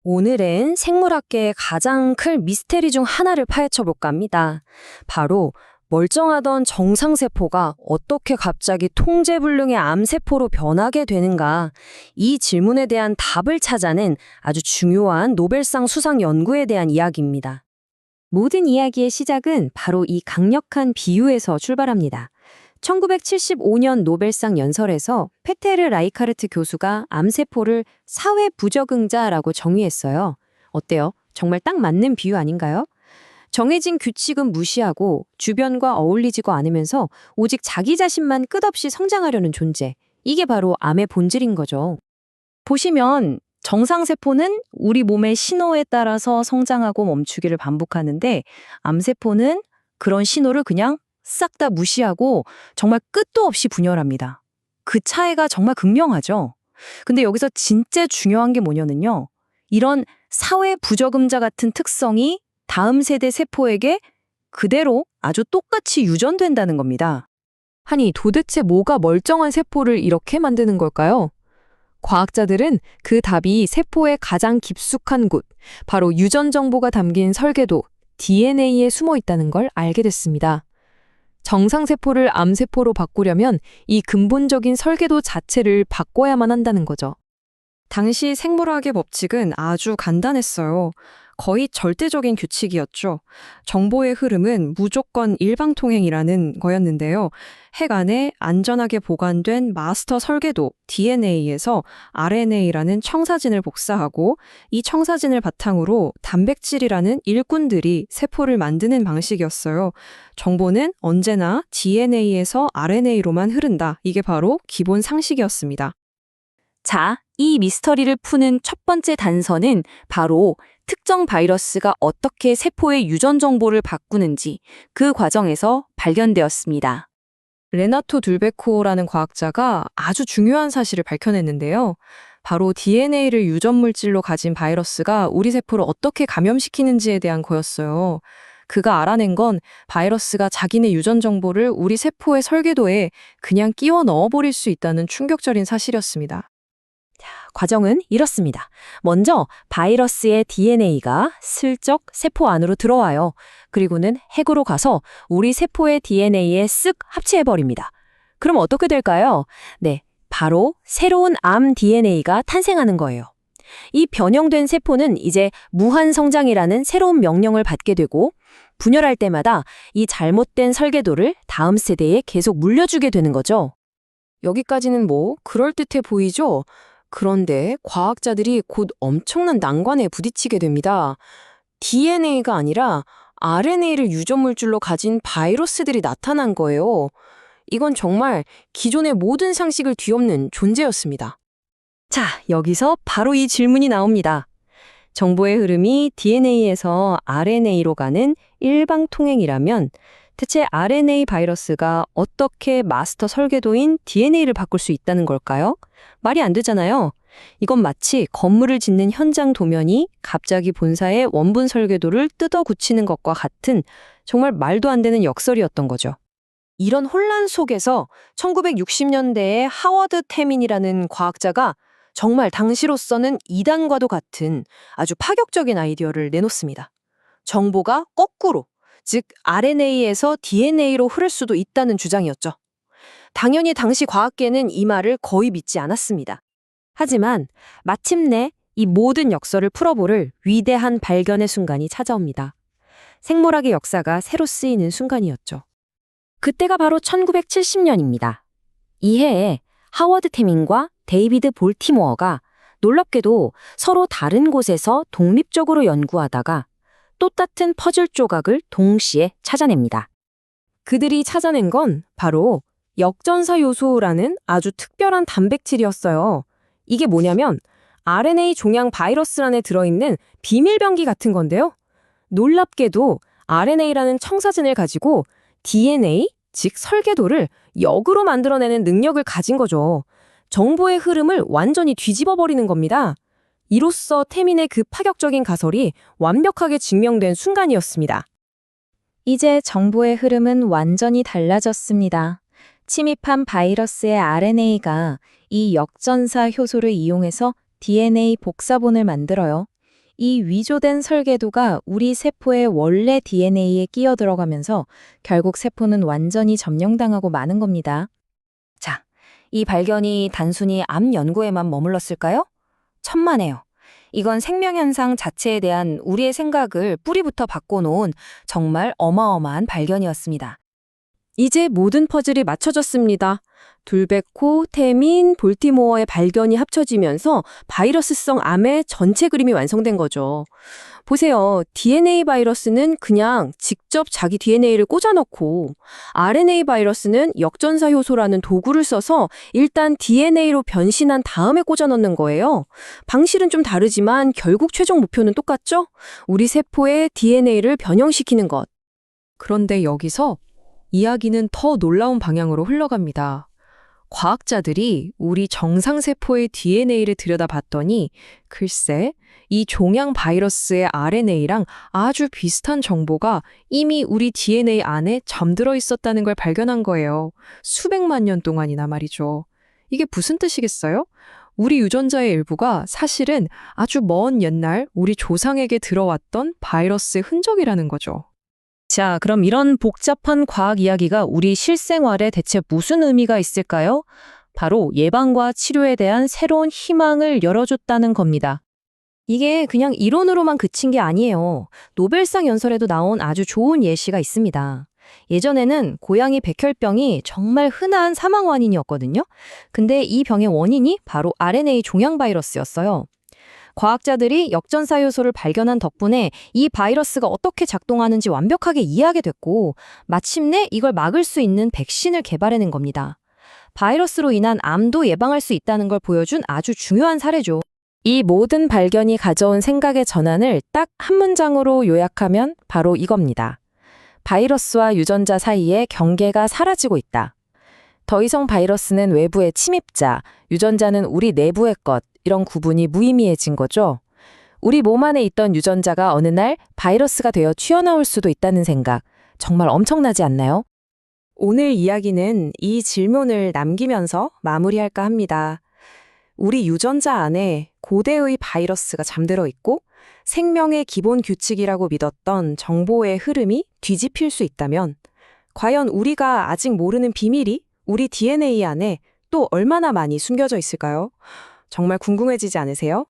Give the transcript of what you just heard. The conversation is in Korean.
오늘은 생물학계의 가장 큰 미스테리 중 하나를 파헤쳐 볼까 합니다. 바로 멀쩡하던 정상세포가 어떻게 갑자기 통제불능의 암세포로 변하게 되는가? 이 질문에 대한 답을 찾아낸 아주 중요한 노벨상 수상 연구에 대한 이야기입니다. 모든 이야기의 시작은 바로 이 강력한 비유에서 출발합니다. 1975년 노벨상 연설에서 페테르 라이카르트 교수가 암세포를 사회 부적응자라고 정의했어요. 어때요? 정말 딱 맞는 비유 아닌가요? 정해진 규칙은 무시하고 주변과 어울리지도 않으면서 오직 자기 자신만 끝없이 성장하려는 존재. 이게 바로 암의 본질인 거죠. 보시면 정상세포는 우리 몸의 신호에 따라서 성장하고 멈추기를 반복하는데 암세포는 그런 신호를 그냥 싹 다 무시하고 정말 끝도 없이 분열합니다. 그 차이가 정말 극명하죠. 근데 여기서 진짜 중요한 게 뭐냐면요. 이런 사회 부적응자 같은 특성이 다음 세대 세포에게 그대로 아주 똑같이 유전된다는 겁니다. 아니, 도대체 뭐가 멀쩡한 세포를 이렇게 만드는 걸까요? 과학자들은 그 답이 세포의 가장 깊숙한 곳, 바로 유전 정보가 담긴 설계도, DNA에 숨어 있다는 걸 알게 됐습니다. 정상세포를 암세포로 바꾸려면 이 근본적인 설계도 자체를 바꿔야만 한다는 거죠. 당시 생물학의 법칙은 아주 간단했어요. 거의 절대적인 규칙이었죠. 정보의 흐름은 무조건 일방통행이라는 거였는데요. 핵 안에 안전하게 보관된 마스터 설계도 DNA에서 RNA라는 청사진을 복사하고 이 청사진을 바탕으로 단백질이라는 일꾼들이 세포를 만드는 방식이었어요. 정보는 언제나 DNA에서 RNA로만 흐른다. 이게 바로 기본 상식이었습니다. 자, 이 미스터리를 푸는 첫 번째 단서는 바로 특정 바이러스가 어떻게 세포의 유전 정보를 바꾸는지 그 과정에서 발견되었습니다. 레나토 둘베코라는 과학자가 아주 중요한 사실을 밝혀냈는데요. 바로 DNA를 유전 물질로 가진 바이러스가 우리 세포를 어떻게 감염시키는지에 대한 거였어요. 그가 알아낸 건 바이러스가 자기네 유전 정보를 우리 세포의 설계도에 그냥 끼워 넣어버릴 수 있다는 충격적인 사실이었습니다. 과정은 이렇습니다. 먼저 바이러스의 DNA가 슬쩍 세포 안으로 들어와요. 그리고는 핵으로 가서 우리 세포의 DNA에 쓱 합체해버립니다. 그럼 어떻게 될까요? 네, 바로 새로운 암 DNA가 탄생하는 거예요. 이 변형된 세포는 이제 무한성장이라는 새로운 명령을 받게 되고 분열할 때마다 이 잘못된 설계도를 다음 세대에 계속 물려주게 되는 거죠. 여기까지는 뭐 그럴듯해 보이죠? 그런데 과학자들이 곧 엄청난 난관에 부딪히게 됩니다. DNA가 아니라 RNA를 유전물질로 가진 바이러스들이 나타난 거예요. 이건 정말 기존의 모든 상식을 뒤엎는 존재였습니다. 자, 여기서 바로 이 질문이 나옵니다. 정보의 흐름이 DNA에서 RNA로 가는 일방통행이라면 대체 RNA 바이러스가 어떻게 마스터 설계도인 DNA를 바꿀 수 있다는 걸까요? 말이 안 되잖아요. 이건 마치 건물을 짓는 현장 도면이 갑자기 본사의 원본 설계도를 뜯어 고치는 것과 같은 정말 말도 안 되는 역설이었던 거죠. 이런 혼란 속에서 1960년대에 하워드 태민이라는 과학자가 정말 당시로서는 이단과도 같은 아주 파격적인 아이디어를 내놓습니다. 정보가 거꾸로, 즉 RNA에서 DNA로 흐를 수도 있다는 주장이었죠. 당연히 당시 과학계는 이 말을 거의 믿지 않았습니다. 하지만 마침내 이 모든 역설을 풀어보를 위대한 발견의 순간이 찾아옵니다. 생물학의 역사가 새로 쓰이는 순간이었죠. 그때가 바로 1970년입니다. 이 해에 하워드 태민과 데이비드 볼티모어가 놀랍게도 서로 다른 곳에서 독립적으로 연구하다가 똑같은 퍼즐 조각을 동시에 찾아냅니다. 그들이 찾아낸 건 바로 역전사 요소라는 아주 특별한 단백질이었어요. 이게 뭐냐면 RNA 종양 바이러스 안에 들어있는 비밀병기 같은 건데요. 놀랍게도 RNA라는 청사진을 가지고 DNA, 즉 설계도를 역으로 만들어내는 능력을 가진 거죠. 정보의 흐름을 완전히 뒤집어버리는 겁니다. 이로써 태민의 그 파격적인 가설이 완벽하게 증명된 순간이었습니다. 이제 정보의 흐름은 완전히 달라졌습니다. 침입한 바이러스의 RNA가 이 역전사 효소를 이용해서 DNA 복사본을 만들어요. 이 위조된 설계도가 우리 세포의 원래 DNA에 끼어 들어가면서 결국 세포는 완전히 점령당하고 마는 겁니다. 자, 이 발견이 단순히 암 연구에만 머물렀을까요? 천만에요. 이건 생명현상 자체에 대한 우리의 생각을 뿌리부터 바꿔놓은 정말 어마어마한 발견이었습니다. 이제 모든 퍼즐이 맞춰졌습니다. 둘베코, 태민, 볼티모어의 발견이 합쳐지면서 바이러스성 암의 전체 그림이 완성된 거죠. 보세요. DNA 바이러스는 그냥 직접 자기 DNA를 꽂아넣고 RNA 바이러스는 역전사 효소라는 도구를 써서 일단 DNA로 변신한 다음에 꽂아넣는 거예요. 방식은 좀 다르지만 결국 최종 목표는 똑같죠? 우리 세포의 DNA를 변형시키는 것. 그런데 여기서 이야기는 더 놀라운 방향으로 흘러갑니다. 과학자들이 우리 정상세포의 DNA를 들여다봤더니 글쎄, 이 종양 바이러스의 RNA랑 아주 비슷한 정보가 이미 우리 DNA 안에 잠들어 있었다는 걸 발견한 거예요. 수백만 년 동안이나 말이죠. 이게 무슨 뜻이겠어요? 우리 유전자의 일부가 사실은 아주 먼 옛날 우리 조상에게 들어왔던 바이러스의 흔적이라는 거죠. 자, 그럼 이런 복잡한 과학 이야기가 우리 실생활에 대체 무슨 의미가 있을까요? 바로 예방과 치료에 대한 새로운 희망을 열어줬다는 겁니다. 이게 그냥 이론으로만 그친 게 아니에요. 노벨상 연설에도 나온 아주 좋은 예시가 있습니다. 예전에는 고양이 백혈병이 정말 흔한 사망 원인이었거든요. 근데 이 병의 원인이 바로 RNA 종양 바이러스였어요. 과학자들이 역전사 요소를 발견한 덕분에 이 바이러스가 어떻게 작동하는지 완벽하게 이해하게 됐고 마침내 이걸 막을 수 있는 백신을 개발해낸 겁니다. 바이러스로 인한 암도 예방할 수 있다는 걸 보여준 아주 중요한 사례죠. 이 모든 발견이 가져온 생각의 전환을 딱 한 문장으로 요약하면 바로 이겁니다. 바이러스와 유전자 사이에 경계가 사라지고 있다. 더 이상 바이러스는 외부의 침입자, 유전자는 우리 내부의 것, 이런 구분이 무의미해진 거죠. 우리 몸 안에 있던 유전자가 어느 날 바이러스가 되어 튀어나올 수도 있다는 생각, 정말 엄청나지 않나요? 오늘 이야기는 이 질문을 남기면서 마무리할까 합니다. 우리 유전자 안에 고대의 바이러스가 잠들어 있고 생명의 기본 규칙이라고 믿었던 정보의 흐름이 뒤집힐 수 있다면 과연 우리가 아직 모르는 비밀이 우리 DNA 안에 또 얼마나 많이 숨겨져 있을까요? 정말 궁금해지지 않으세요?